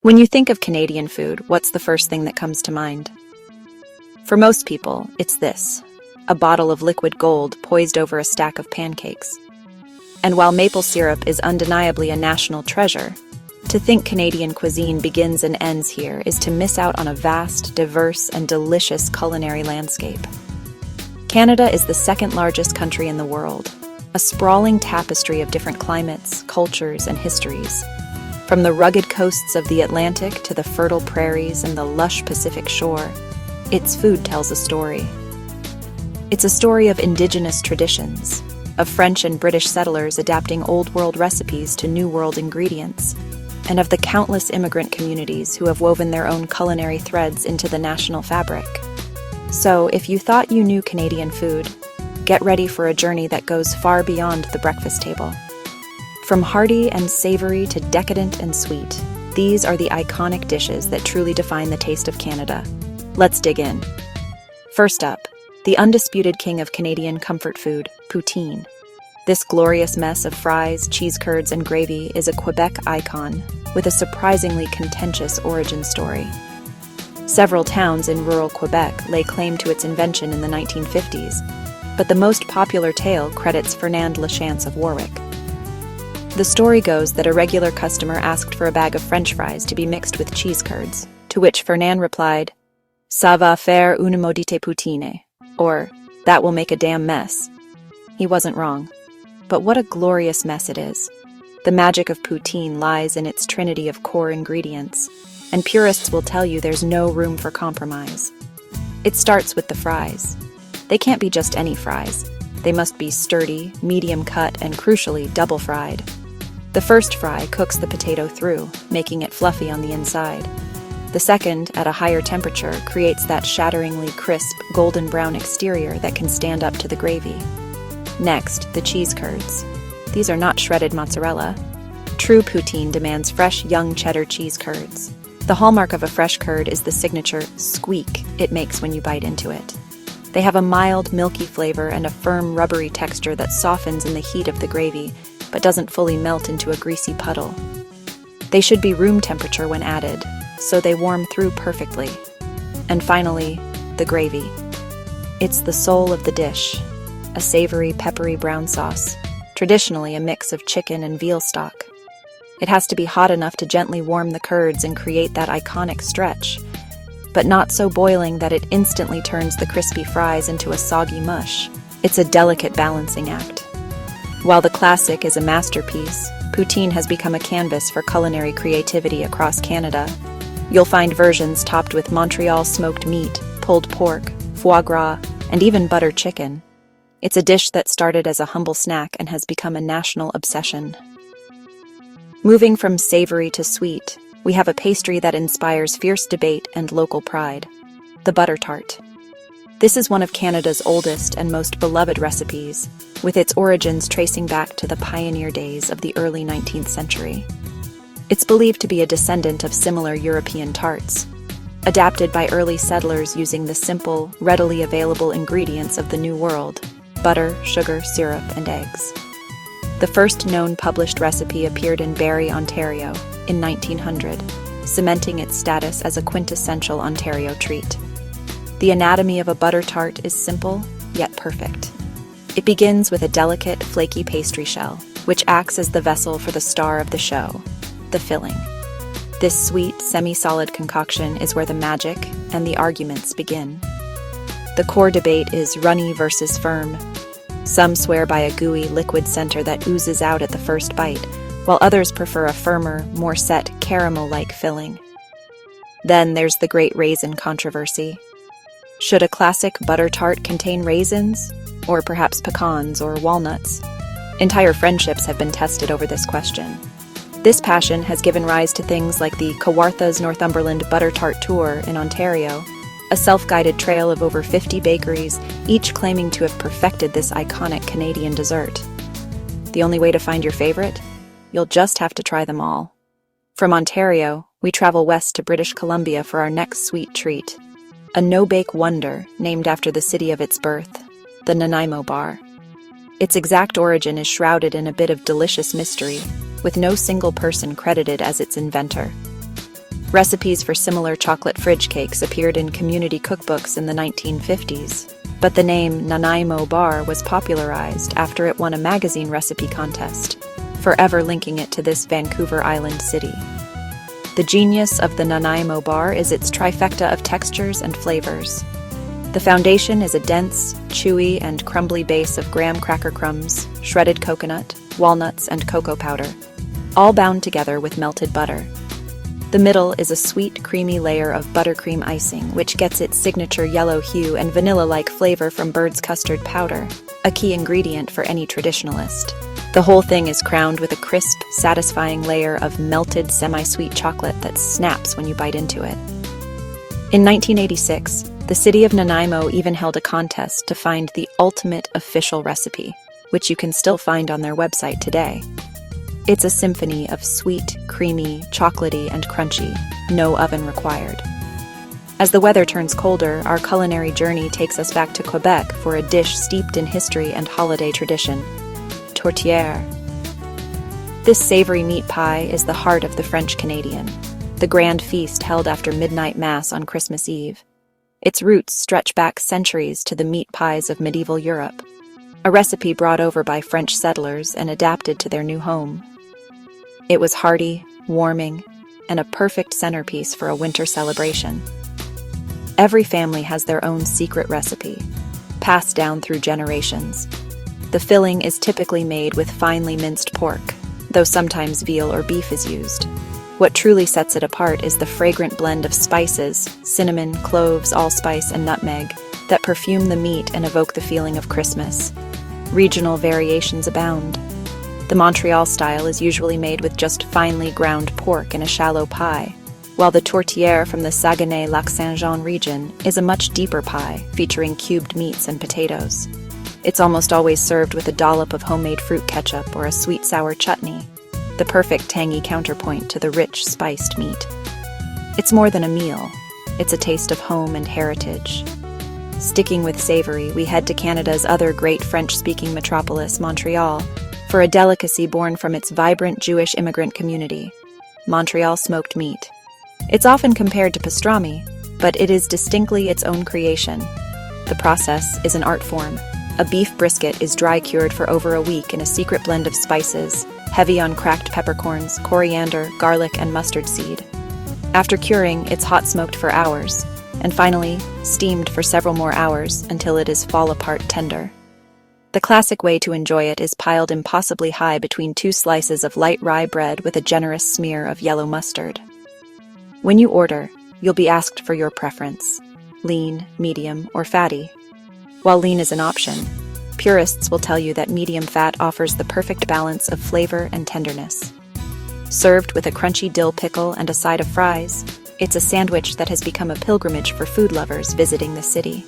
When you think of Canadian food, what's the first thing that comes to mind? For most people, it's this: a bottle of liquid gold poised over a stack of pancakes. And while maple syrup is undeniably a national treasure, to think Canadian cuisine begins and ends here is to miss out on a vast, diverse, and delicious culinary landscape. Canada is the second largest country in the world, a sprawling tapestry of different climates, cultures, and histories. From the rugged coasts of the Atlantic to the fertile prairies and the lush Pacific shore, its food tells a story. It's a story of indigenous traditions, of French and British settlers adapting Old World recipes to New World ingredients, and of the countless immigrant communities who have woven their own culinary threads into the national fabric. So, if you thought you knew Canadian food, get ready for a journey that goes far beyond the breakfast table. From hearty and savory to decadent and sweet, these are the iconic dishes that truly define the taste of Canada. Let's dig in. First up, the undisputed king of Canadian comfort food, poutine. This glorious mess of fries, cheese curds, and gravy is a Quebec icon with a surprisingly contentious origin story. Several towns in rural Quebec lay claim to its invention in the 1950s, but the most popular tale credits Fernand Lachance of Warwick. The story goes that a regular customer asked for a bag of French fries to be mixed with cheese curds, to which Fernand replied, "Ça va faire une maudite poutine," or, "That will make a damn mess." He wasn't wrong. But what a glorious mess it is. The magic of poutine lies in its trinity of core ingredients, and purists will tell you there's no room for compromise. It starts with the fries. They can't be just any fries. They must be sturdy, medium cut, and crucially, double fried. The first fry cooks the potato through, making it fluffy on the inside. The second, at a higher temperature, creates that shatteringly crisp, golden brown exterior that can stand up to the gravy. Next, the cheese curds. These are not shredded mozzarella. True poutine demands fresh, young cheddar cheese curds. The hallmark of a fresh curd is the signature squeak it makes when you bite into it. They have a mild, milky flavor and a firm, rubbery texture that softens in the heat of the gravy, but doesn't fully melt into a greasy puddle. They should be room temperature when added, so they warm through perfectly. And finally, the gravy. It's the soul of the dish, a savory, peppery brown sauce, traditionally a mix of chicken and veal stock. It has to be hot enough to gently warm the curds and create that iconic stretch, but not so boiling that it instantly turns the crispy fries into a soggy mush. It's a delicate balancing act. While the classic is a masterpiece, poutine has become a canvas for culinary creativity across Canada. You'll find versions topped with Montreal smoked meat, pulled pork, foie gras, and even butter chicken. It's a dish that started as a humble snack and has become a national obsession. Moving from savory to sweet, we have a pastry that inspires fierce debate and local pride: the butter tart. This is one of Canada's oldest and most beloved recipes, with its origins tracing back to the pioneer days of the early 19th century. It's believed to be a descendant of similar European tarts, adapted by early settlers using the simple, readily available ingredients of the New World: butter, sugar, syrup, and eggs. The first known published recipe appeared in Barrie, Ontario, in 1900, cementing its status as a quintessential Ontario treat. The anatomy of a butter tart is simple, yet perfect. It begins with a delicate, flaky pastry shell, which acts as the vessel for the star of the show, the filling. This sweet, semi-solid concoction is where the magic and the arguments begin. The core debate is runny versus firm. Some swear by a gooey, liquid center that oozes out at the first bite, while others prefer a firmer, more set, caramel-like filling. Then there's the great raisin controversy. Should a classic butter tart contain raisins, or perhaps pecans or walnuts? Entire friendships have been tested over this question. This passion has given rise to things like the Kawartha's Northumberland Butter Tart Tour in Ontario, a self-guided trail of over 50 bakeries, each claiming to have perfected this iconic Canadian dessert. The only way to find your favorite? You'll just have to try them all. From Ontario, we travel west to British Columbia for our next sweet treat: a no-bake wonder named after the city of its birth, the Nanaimo bar. Its exact origin is shrouded in a bit of delicious mystery, with no single person credited as its inventor. Recipes for similar chocolate fridge cakes appeared in community cookbooks in the 1950s, but the name Nanaimo bar was popularized after it won a magazine recipe contest, forever linking it to this Vancouver Island city. The genius of the Nanaimo bar is its trifecta of textures and flavors. The foundation is a dense, chewy, and crumbly base of graham cracker crumbs, shredded coconut, walnuts, and cocoa powder, all bound together with melted butter. The middle is a sweet, creamy layer of buttercream icing, which gets its signature yellow hue and vanilla-like flavor from bird's custard powder, a key ingredient for any traditionalist. The whole thing is crowned with a crisp, satisfying layer of melted semi-sweet chocolate that snaps when you bite into it. In 1986, the city of Nanaimo even held a contest to find the ultimate official recipe, which you can still find on their website today. It's a symphony of sweet, creamy, chocolatey, and crunchy, no oven required. As the weather turns colder, our culinary journey takes us back to Quebec for a dish steeped in history and holiday tradition: tourtière. This savory meat pie is the heart of the French Canadian, the grand feast held after midnight mass on Christmas Eve. Its roots stretch back centuries to the meat pies of medieval Europe, a recipe brought over by French settlers and adapted to their new home. It was hearty, warming, and a perfect centerpiece for a winter celebration. Every family has their own secret recipe, passed down through generations. The filling is typically made with finely minced pork, though sometimes veal or beef is used. What truly sets it apart is the fragrant blend of spices, cinnamon, cloves, allspice, and nutmeg, that perfume the meat and evoke the feeling of Christmas. Regional variations abound. The Montreal style is usually made with just finely ground pork in a shallow pie, while the tourtière from the Saguenay-Lac-Saint-Jean region is a much deeper pie, featuring cubed meats and potatoes. It's almost always served with a dollop of homemade fruit ketchup or a sweet-sour chutney, the perfect tangy counterpoint to the rich, spiced meat. It's more than a meal. It's a taste of home and heritage. Sticking with savory, we head to Canada's other great French-speaking metropolis, Montreal, for a delicacy born from its vibrant Jewish immigrant community: Montreal smoked meat. It's often compared to pastrami, but it is distinctly its own creation. The process is an art form. A beef brisket is dry-cured for over a week in a secret blend of spices, heavy on cracked peppercorns, coriander, garlic, and mustard seed. After curing, it's hot-smoked for hours, and finally, steamed for several more hours until it is fall-apart tender. The classic way to enjoy it is piled impossibly high between two slices of light rye bread with a generous smear of yellow mustard. When you order, you'll be asked for your preference: lean, medium, or fatty. While lean is an option, purists will tell you that medium fat offers the perfect balance of flavor and tenderness. Served with a crunchy dill pickle and a side of fries, it's a sandwich that has become a pilgrimage for food lovers visiting the city.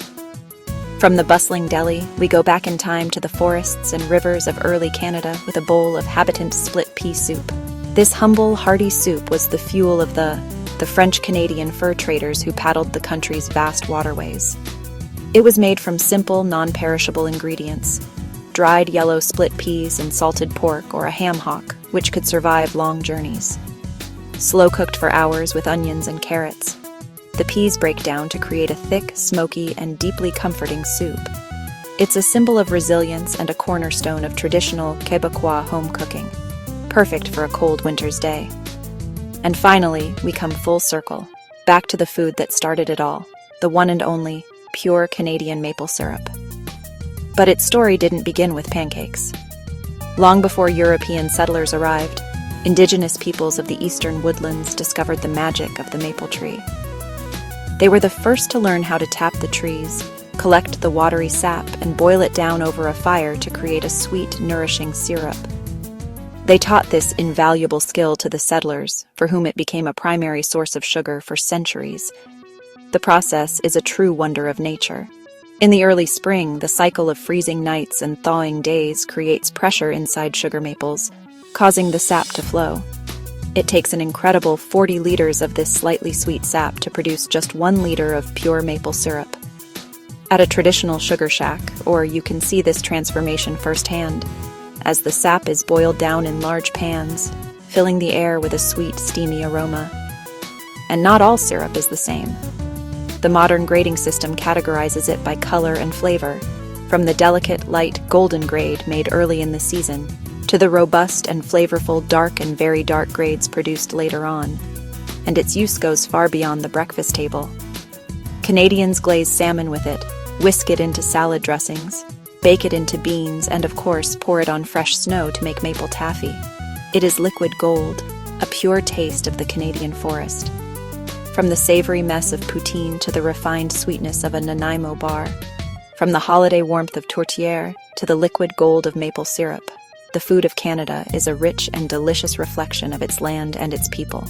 From the bustling deli, we go back in time to the forests and rivers of early Canada with a bowl of habitant split pea soup. This humble, hearty soup was the fuel of the French-Canadian fur traders who paddled the country's vast waterways. It was made from simple, non-perishable ingredients: dried yellow split peas and salted pork or a ham hock, which could survive long journeys. Slow cooked for hours with onions and carrots, the peas break down to create a thick, smoky, and deeply comforting soup. It's a symbol of resilience and a cornerstone of traditional Quebecois home cooking, perfect for a cold winter's day. And finally, we come full circle, back to the food that started it all, the one and only pure Canadian maple syrup. But its story didn't begin with pancakes. Long before European settlers arrived, indigenous peoples of the eastern woodlands discovered the magic of the maple tree. They were the first to learn how to tap the trees, collect the watery sap, and boil it down over a fire to create a sweet, nourishing syrup. They taught this invaluable skill to the settlers, for whom it became a primary source of sugar for centuries. The process is a true wonder of nature. In the early spring, the cycle of freezing nights and thawing days creates pressure inside sugar maples, causing the sap to flow. It takes an incredible 40 liters of this slightly sweet sap to produce just 1 liter of pure maple syrup. At a traditional sugar shack, or you can see this transformation firsthand, as the sap is boiled down in large pans, filling the air with a sweet, steamy aroma. and not all syrup is the same. The modern grading system categorizes it by color and flavor, from the delicate, light, golden grade made early in the season, to the robust and flavorful dark and very dark grades produced later on. And its use goes far beyond the breakfast table. Canadians glaze salmon with it, whisk it into salad dressings, bake it into beans, and of course pour it on fresh snow to make maple taffy. It is liquid gold, a pure taste of the Canadian forest. From the savory mess of poutine to the refined sweetness of a Nanaimo bar, from the holiday warmth of tourtière to the liquid gold of maple syrup, the food of Canada is a rich and delicious reflection of its land and its people.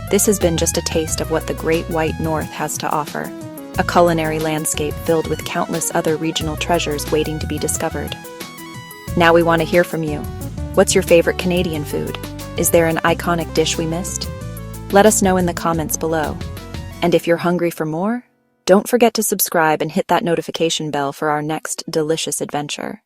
This has been just a taste of what the Great White North has to offer, a culinary landscape filled with countless other regional treasures waiting to be discovered. Now we want to hear from you. What's your favorite Canadian food? Is there an iconic dish we missed? Let us know in the comments below. And if you're hungry for more, don't forget to subscribe and hit that notification bell for our next delicious adventure.